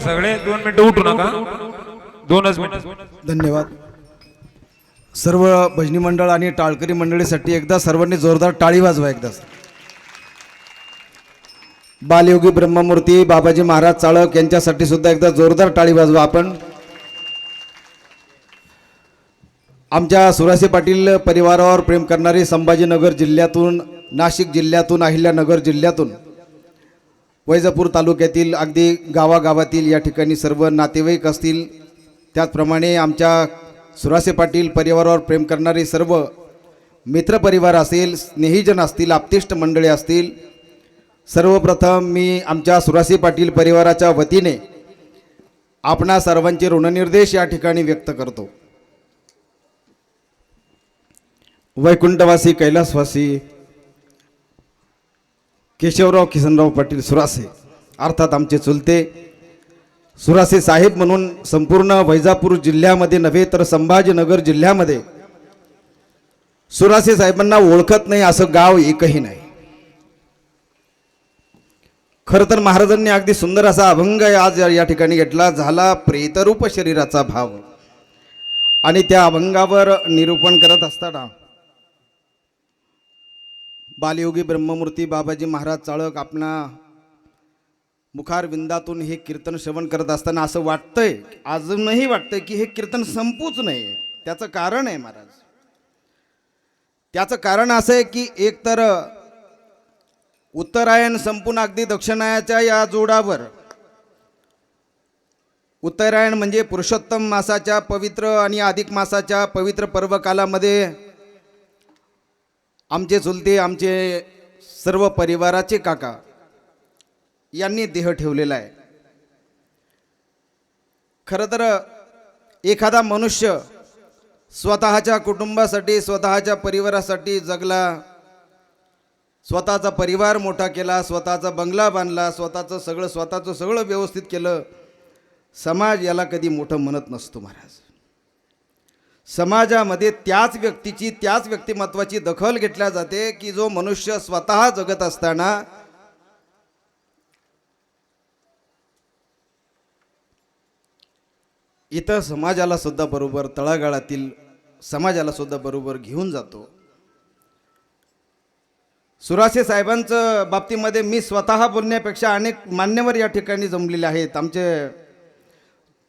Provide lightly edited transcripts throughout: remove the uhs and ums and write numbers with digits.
सगळे 2 मिनिटं उठू नका. 2च मिनिटं. धन्यवाद. सर्व भजनी मंडळ आणि टाळकरी मंडळीसाठी एकदा सर्वांनी जोरदार टाळी वाजवा. एकदा बालयोगी ब्रह्ममूर्ती बाबाजी महाराज चाळक यांच्यासाठी सुद्धा एकदा जोरदार टाळी वाजवा. आपण आमच्या सुरासे पाटील परिवारावर प्रेम करणारी संभाजीनगर जिल्ह्यातून, नाशिक जिल्ह्यातून, अहिल्यानगर जिल्ह्यातून, वैजापूर तालुक्यातील अगदी गावागावातील या ठिकाणी सर्व नातेवाईक असतील, त्याचप्रमाणे आमच्या सुरासे पाटील परिवारावर प्रेम करणारे सर्व मित्रपरिवार असेल, स्नेहीजन असतील, आप्तेष्ट मंडळी असतील, सर्वप्रथम मी आमच्या सुरासे पाटील परिवाराच्या वतीने आपणा सर्वांचे ऋणनिर्देश या ठिकाणी व्यक्त करतो. वैकुंठवासी कैलासवासी केशवराव किसनराव पाटील सुरासे अर्थात आमचे चुलते सुरासे साहेब म्हणून संपूर्ण वैजापूर जिल्ह्यामध्ये नव्हे तर संभाजीनगर जिल्ह्यामध्ये सुरासे साहेबांना ओळखत नाही असं गाव एकही नाही. खरं तर महाराजांनी अगदी सुंदर असा अभंग आज या ठिकाणी घेतला, झाला प्रेतरूप शरीराचा भाव. आणि त्या अभंगावर निरूपण करत असताना बालयोगी ब्रह्ममूर्ती बाबाजी महाराज चाळक आपणा मुखार विंदातून हे कीर्तन श्रवण करत असताना असं वाटतंय, अजूनही वाटतंय की हे कीर्तन संपूच नये. त्याचं कारण आहे महाराज. त्याचं कारण असं आहे की एक तर उत्तरायण संपून अगदी दक्षिणायाच्या या जोडावर, उत्तरायण म्हणजे पुरुषोत्तम मासाच्या पवित्र आणि अधिक मासाच्या पवित्र पर्वकालामध्ये आमचे चुलते, आमचे सर्व परिवाराचे काका यांनी देह ठेवलेला आहे. खरं तर एखादा मनुष्य स्वतःच्या कुटुंबासाठी, स्वतःच्या परिवारासाठी जगला, स्वतःचा परिवार मोठा केला, स्वतःचा बंगला बांधला, स्वतःचं सगळं व्यवस्थित केलं, समाज याला कधी मोठं म्हणत नसतो महाराज. समाजामध्ये त्याच व्यक्तीची, त्याच व्यक्तिमत्वाची दखल घेतल्या जाते की जो मनुष्य स्वतः जगत असताना इतर समाजाला सुद्धा बरोबर, तळागाळातील समाजाला सुद्धा बरोबर घेऊन जातो. सुरासे साहेबांच्या बाबतीमध्ये मी स्वतः बोलण्यापेक्षा अनेक मान्यवर या ठिकाणी जमलेले आहेत. आमचे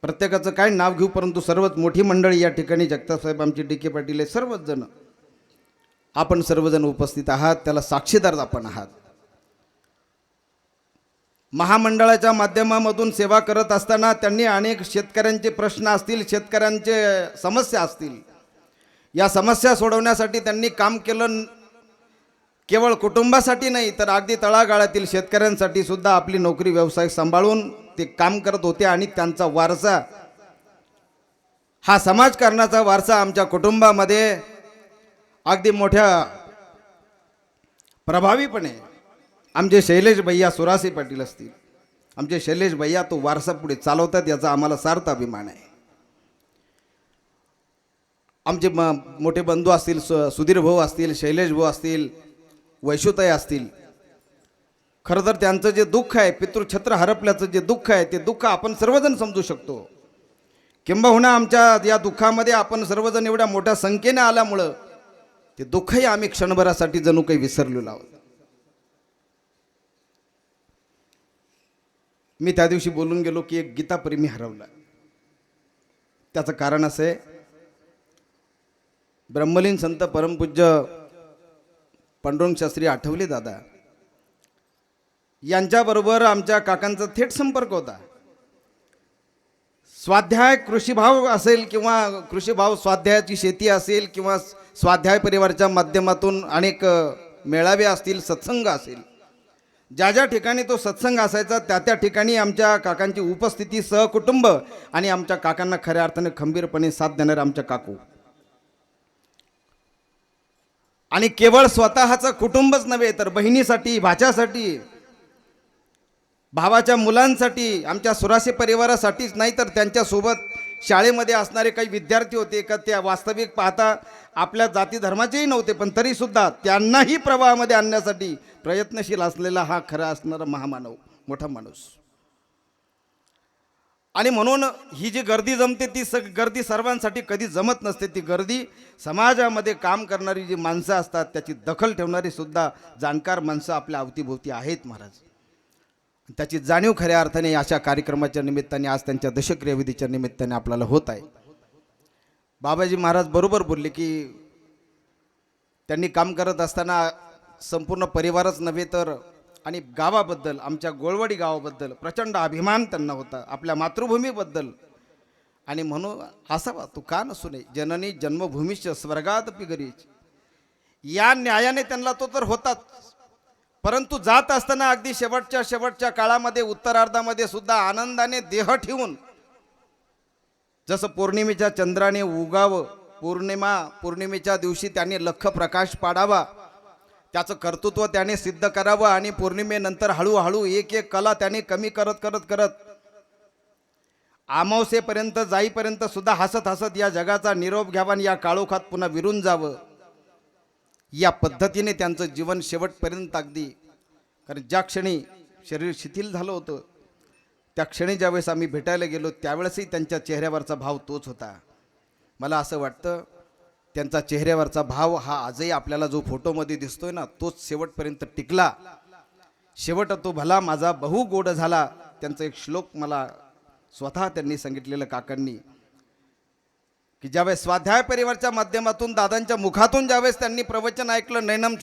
प्रत्येकाचं काय नाव घेऊ, परंतु सर्वच मोठी मंडळी या ठिकाणी, जगताप साहेब, आमचे डी के पाटील आहे, सर्वच जण आपण सर्वजण उपस्थित आहात, त्याला साक्षीदार आपण आहात. महामंडळाच्या माध्यमामधून सेवा करत असताना त्यांनी अनेक शेतकऱ्यांचे प्रश्न असतील, शेतकऱ्यांचे समस्या असतील, या समस्या सोडवण्यासाठी त्यांनी काम केलं. केवळ कुटुंबासाठी नाही तर अगदी तळागाळातील शेतकऱ्यांसाठी सुद्धा आपली नोकरी व्यवसाय सांभाळून ते काम करत होते. आणि त्यांचा वारसा, हा समाजकारणाचा वारसा आमच्या कुटुंबामध्ये अगदी मोठ्या प्रभावीपणे आमचे शैलेश भैया सुरासे पाटील असतील, आमचे शैलेश भैया तो वारसा पुढे चालवतात, याचा आम्हाला सार्थ अभिमान आहे. आमचे मोठे बंधू असतील, सुधीर भाऊ असतील, शैलेश भाऊ असतील, वैशुताई असतील, खरं तर त्यांचं जे दुःख आहे, पितृछत्र हरपल्याचं जे दुःख आहे, ते दुःख आपण सर्वजण समजू शकतो. किंबहुना आमच्या या दुःखामध्ये आपण सर्वजण एवढ्या मोठ्या संख्येने आल्यामुळं ते दुःखही आम्ही क्षणभरासाठी जणू काही विसरलेलो आहोत. मी त्या दिवशी बोलून गेलो की एक गीताप्रेमी हरवला. त्याचं कारण असं आहे, ब्रह्मलीन संत परमपूज्य पांडुरंग शास्त्री आठवले दादा यांच्याबरोबर आमच्या काकांचा थेट संपर्क होता. स्वाध्याय कृषीभाव असेल किंवा कृषीभाव स्वाध्यायाची शेती असेल किंवा स्वाध्याय परिवाराच्या माध्यमातून अनेक मेळावे असतील, सत्संग असेल, ज्या ज्या ठिकाणी तो सत्संग असायचा त्या त्या ठिकाणी आमच्या काकांची उपस्थिती, सहकुटुंब आणि आमच्या काकांना खऱ्या अर्थाने खंबीरपणे साथ देणारे आमच्या काकू. आणि केवळ स्वतःचं कुटुंबच नव्हे तर बहिणीसाठी, भाच्यासाठी, भावाच्या मुलांसाठी, आमच्या सुरासे परिवारासाठीच नाही तर त्यांच्यासोबत शाळेमध्ये असणारे काही विद्यार्थी होते का, त्या वास्तविक पाहता आपल्या जाती धर्माचेही नव्हते, पण तरीसुद्धा त्यांनाही प्रवाहामध्ये आणण्यासाठी प्रयत्नशील असलेला हा खरा असणारा महामानव, मोठा माणूस. आणि म्हणून ही जी गर्दी जमते ती गर्दी सर्वांसाठी कधी जमत नसते. ती गर्दी समाजामध्ये काम करणारी जी माणसं असतात त्याची दखल ठेवणारी सुद्धा जाणकार माणसं आपल्या अवतीभोवती आहेत महाराज. त्याची जाणीव खऱ्या अर्थाने अशा कार्यक्रमाच्या निमित्ताने आज त्यांच्या दशक्रिया विधीच्या निमित्ताने आपल्याला होत आहे. बाबाजी महाराज बरोबर बोलले की त्यांनी काम करत असताना संपूर्ण परिवारच नव्हे तर आणि गावाबद्दल, आमच्या गोळवडी गावाबद्दल प्रचंड अभिमान त्यांना होता, आपल्या मातृभूमीबद्दल. आणि म्हणून असावा तू का नसू नये, जननी जन्मभूमीश स्वर्गात पिगरीच, या न्यायाने त्यांना तो तर होताच. परंतु जात असताना अगदी शेवटच्या काळामध्ये उत्तरार्धामध्ये सुद्धा आनंदाने देह ठेवून, जसं पौर्णिमेच्या चंद्राने उगावं, पौर्णिमेच्या दिवशी त्याने लख प्रकाश पाडावा, त्याचं कर्तृत्व त्याने सिद्ध करावं आणि पौर्णिमेनंतर हळूहळू एक एक कला त्याने कमी करत करत करत अमावस्येपर्यंत जाईपर्यंत सुद्धा हसत हसत या जगाचा निरोप घ्यावा आणि या काळोखात पुन्हा विरून जावं, या पद्धतीने त्यांचं जीवन शेवटपर्यंत अगदी. कारण ज्या क्षणी शरीर शिथिल झालं होतं त्या क्षणी ज्यावेळेस आम्ही भेटायला गेलो त्यावेळेसही त्यांच्या चेहऱ्यावरचा भाव तोच होता. मला असं वाटतं त्यांचा चेहऱ्यावरचा भाव हा आजही आपल्याला जो फोटोमध्ये दिसतोय ना तोच शेवटपर्यंत टिकला. शेवट तो भला माझा बहु गोड झाला. त्यांचा एक श्लोक मला स्वतः त्यांनी सांगितलेलं काकांनी, की ज्यावेळेस स्वाध्याय परिवारच्या माध्यमातून दादांच्या मुखातून ज्यावेळेस त्यांनी प्रवचन ऐकलं, नैनम